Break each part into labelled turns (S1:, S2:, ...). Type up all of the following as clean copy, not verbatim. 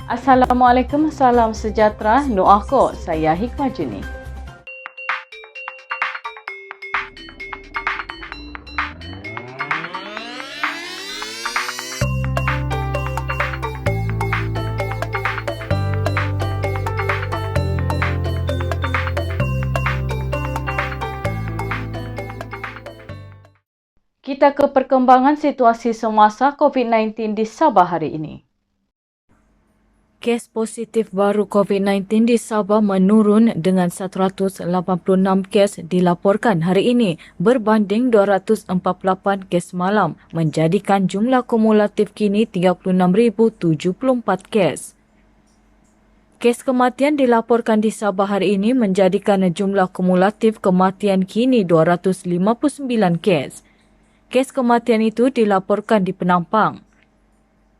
S1: Assalamualaikum, salam sejahtera. Doaku, saya Hikmah Juni. Kita ke perkembangan situasi semasa COVID-19 di Sabah hari ini. Kes positif baru COVID-19 di Sabah menurun dengan 186 kes dilaporkan hari ini berbanding 248 kes malam, menjadikan jumlah kumulatif kini 36,074 kes. Kes kematian dilaporkan di Sabah hari ini menjadikan jumlah kumulatif kematian kini 259 kes. Kes kematian itu dilaporkan di Penampang.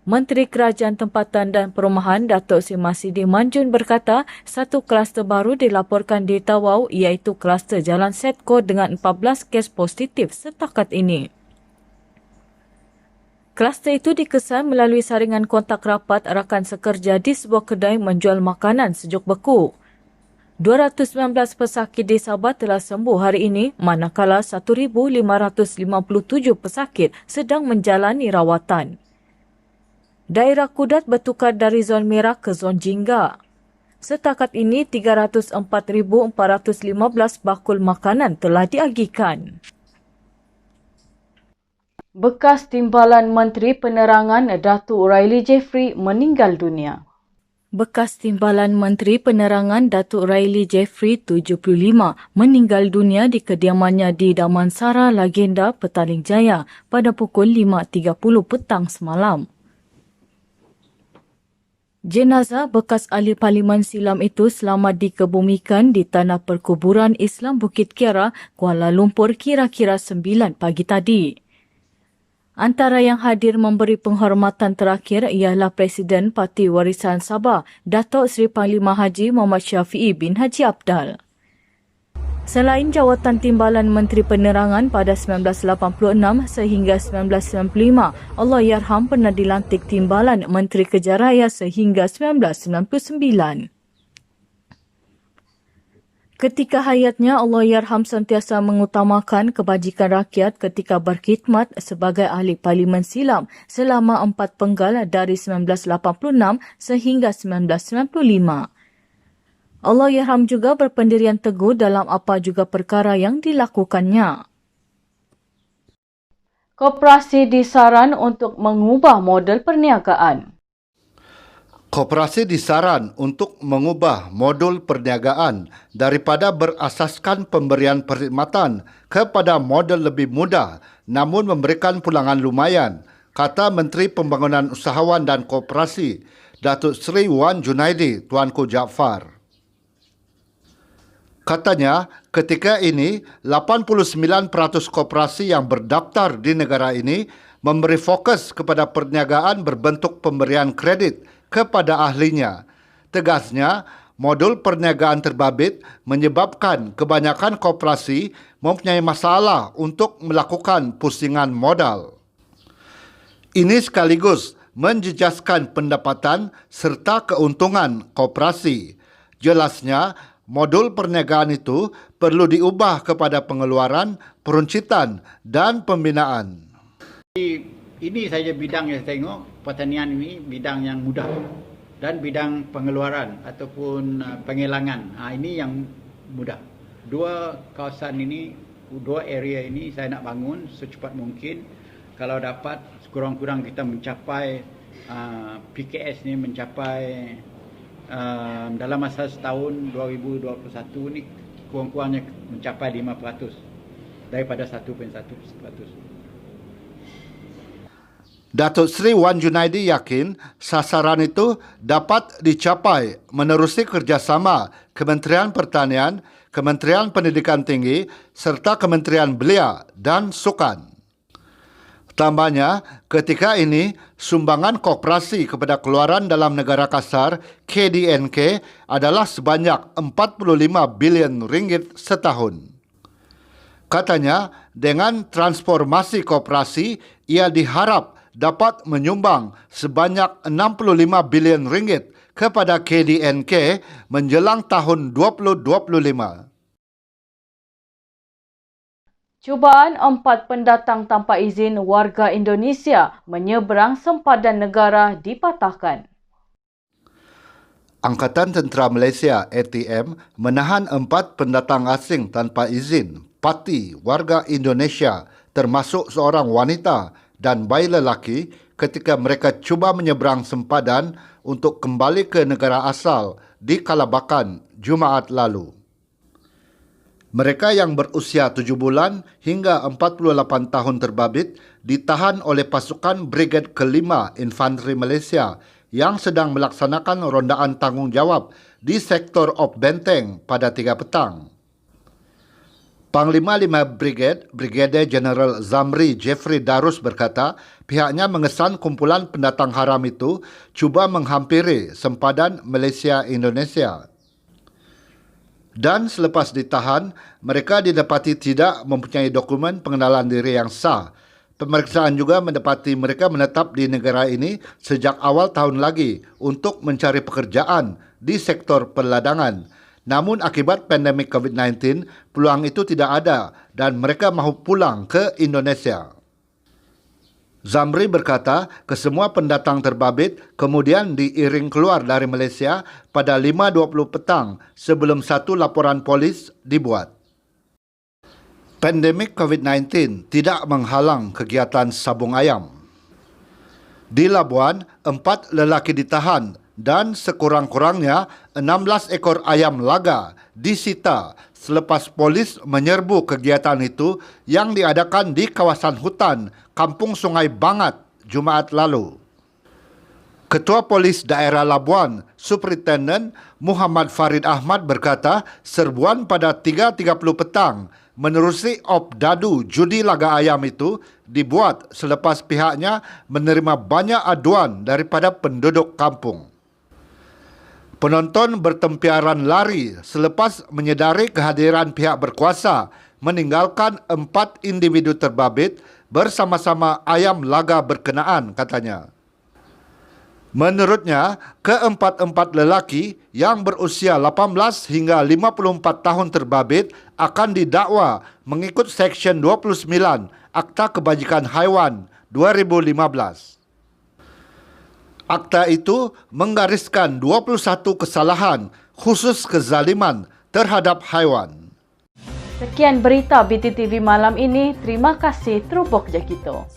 S1: Menteri Kerajaan Tempatan dan Perumahan Datuk Seri Masidi Manjun berkata, satu kluster baru dilaporkan di Tawau iaitu kluster Jalan Setco dengan 14 kes positif setakat ini. Kluster itu dikesan melalui saringan kontak rapat rakan sekerja di sebuah kedai menjual makanan sejuk beku. 219 pesakit di Sabah telah sembuh hari ini, manakala 1,557 pesakit sedang menjalani rawatan. Daerah Kudat bertukar dari zon merah ke zon jingga. Setakat ini 304,415 bakul makanan telah diagihkan. Bekas Timbalan Menteri Penerangan Datuk Raili Jeffrey meninggal dunia. Bekas Timbalan Menteri Penerangan Datuk Raili Jeffrey 75 meninggal dunia di kediamannya di Damansara Legenda, Petaling Jaya pada pukul 5.30 petang semalam. Jenazah bekas ahli Parlimen silam itu selamat dikebumikan di Tanah Perkuburan Islam Bukit Kiara, Kuala Lumpur kira-kira 9 pagi tadi. Antara yang hadir memberi penghormatan terakhir ialah Presiden Parti Warisan Sabah, Datuk Seri Panglima Haji Muhammad Syafiee bin Haji Abdal. Selain jawatan Timbalan Menteri Penerangan pada 1986 sehingga 1995, Allahyarham pernah dilantik Timbalan Menteri Kejaraya sehingga 1999. Ketika hayatnya, Allahyarham sentiasa mengutamakan kebajikan rakyat ketika berkhidmat sebagai ahli Parlimen silam selama 4 penggal dari 1986 sehingga 1995. Allahyarham juga berpendirian teguh dalam apa juga perkara yang dilakukannya. Koperasi disaran untuk mengubah model perniagaan.
S2: Koperasi disaran untuk mengubah modul perniagaan daripada berasaskan pemberian perkhidmatan kepada model lebih mudah namun memberikan pulangan lumayan, kata Menteri Pembangunan Usahawan dan Koperasi, Datuk Seri Wan Junaidi Tuanku Jaafar. Katanya, ketika ini 89% koperasi yang berdaftar di negara ini memberi fokus kepada perniagaan berbentuk pemberian kredit kepada ahlinya. Tegasnya, modul perniagaan terbabit menyebabkan kebanyakan koperasi mempunyai masalah untuk melakukan pusingan modal. Ini sekaligus menjejaskan pendapatan serta keuntungan koperasi. Jelasnya, modul perniagaan itu perlu diubah kepada pengeluaran, peruncitan dan pembinaan.
S3: Ini saja bidang yang saya tengok, pertanian ini bidang yang mudah dan bidang pengeluaran ataupun penghilangan. Ini yang mudah. Dua kawasan ini, dua area ini saya nak bangun secepat mungkin. Kalau dapat kurang-kurang kita mencapai PKS ni mencapai dalam masa setahun 2021 ni kurang-kurangnya mencapai 5% daripada 1.1%.
S2: Datuk Seri Wan Junaidi yakin sasaran itu dapat dicapai menerusi kerjasama Kementerian Pertanian, Kementerian Pendidikan Tinggi serta Kementerian Belia dan Sukan. Tambahnya, ketika ini sumbangan koperasi kepada keluaran dalam negara kasar KDNK adalah sebanyak 45 bilion ringgit setahun. Katanya, dengan transformasi koperasi, ia diharap dapat menyumbang sebanyak 65 bilion ringgit kepada KDNK menjelang tahun 2025.
S1: Cubaan 4 pendatang tanpa izin warga Indonesia menyeberang sempadan negara dipatahkan.
S2: Angkatan Tentera Malaysia ATM menahan 4 pendatang asing tanpa izin parti warga Indonesia termasuk seorang wanita dan bayi lelaki ketika mereka cuba menyeberang sempadan untuk kembali ke negara asal di Kalabakan Jumaat lalu. Mereka yang berusia 7 bulan hingga 48 tahun terbabit ditahan oleh pasukan Brigade ke-5 Infanteri Malaysia yang sedang melaksanakan rondaan tanggungjawab di sektor Op Benteng pada 3 petang. Panglima 5 Brigade, Brigadier General Zamri Jeffrey Darus berkata, pihaknya mengesan kumpulan pendatang haram itu cuba menghampiri sempadan Malaysia-Indonesia. Dan selepas ditahan, mereka didapati tidak mempunyai dokumen pengenalan diri yang sah. Pemeriksaan juga mendapati mereka menetap di negara ini sejak awal tahun lagi untuk mencari pekerjaan di sektor perladangan. Namun akibat pandemik COVID-19, peluang itu tidak ada dan mereka mahu pulang ke Indonesia. Zamri berkata, kesemua pendatang terbabit kemudian diiring keluar dari Malaysia pada 5.20 petang sebelum satu laporan polis dibuat. Pandemik COVID-19 tidak menghalang kegiatan sabung ayam. Di Labuan, 4 lelaki ditahan dan sekurang-kurangnya 16 ekor ayam laga disita selepas polis menyerbu kegiatan itu yang diadakan di kawasan hutan Kampung Sungai Bangat Jumaat lalu. Ketua Polis Daerah Labuan, Superintendent Muhammad Farid Ahmad berkata, serbuan pada 3.30 petang menerusi op dadu judi laga ayam itu dibuat selepas pihaknya menerima banyak aduan daripada penduduk kampung. Penonton bertempiaran lari selepas menyedari kehadiran pihak berkuasa meninggalkan 4 individu terbabit bersama-sama ayam laga berkenaan, katanya. Menurutnya, keempat-empat lelaki yang berusia 18 hingga 54 tahun terbabit akan didakwa mengikut Seksyen 29 Akta Kebajikan Haiwan 2015. Akta itu menggariskan 21 kesalahan khusus kezaliman terhadap haiwan.
S1: Sekian berita BTTV malam ini. Terima kasih Trubok Jakito.